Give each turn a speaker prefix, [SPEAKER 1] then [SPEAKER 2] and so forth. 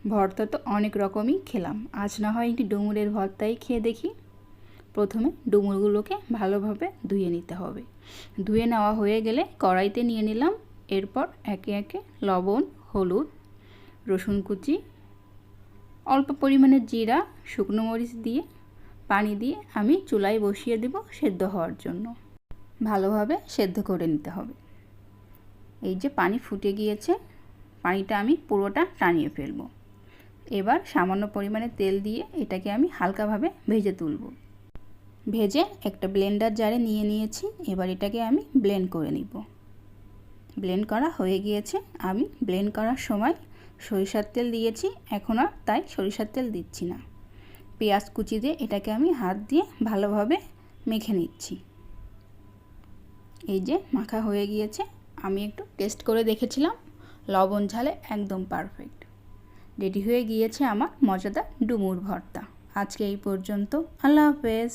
[SPEAKER 1] ভর্তা তো অনেক রকমই খেলাম, আজ না হয় একটি ডুমুরের ভর্তাই খেয়ে দেখি। প্রথমে ডুমুরগুলোকে ভালোভাবে ধুয়ে নিতে হবে। ধুয়ে নেওয়া হয়ে গেলে কড়াইতে নিয়ে নিলাম। এরপর একে একে লবণ, হলুদ, রসুন কুচি, অল্প পরিমাণে জিরা, শুকনো মরিচ দিয়ে পানি দিয়ে আমি চুলায় বসিয়ে দেব সেদ্ধ হওয়ার জন্য। ভালোভাবে সেদ্ধ করে নিতে হবে। এই যে পানি ফুটে গিয়েছে, পানিটা আমি পুরোটা টানিয়ে ফেলবো। এবার সামান্য পরিমাণে তেল দিয়ে এটাকে আমি হালকাভাবে ভেজে তুলব। ভেজে একটা ব্লেন্ডার জারে নিয়ে নিয়েছি। এবার এটাকে আমি ব্লেন্ড করে নিব। ব্লেন্ড করা হয়ে গিয়েছে। আমি ব্লেন্ড করার সময় সরিষার তেল দিয়েছি, এখন আর তাই সরিষার তেল দিচ্ছি না। পেঁয়াজ কুচি দিয়ে এটাকে আমি হাত দিয়ে ভালোভাবে মেখে নিচ্ছি। এই যে মাখা হয়ে গিয়েছে। আমি একটু টেস্ট করে দেখেছিলাম, লবণ ঝালে একদম পারফেক্ট। রেডি হয়ে গিয়েছে আমার মজাদার ডুমুর ভর্তা। আজকে এই পর্যন্ত। আল্লাহ হাফেজ।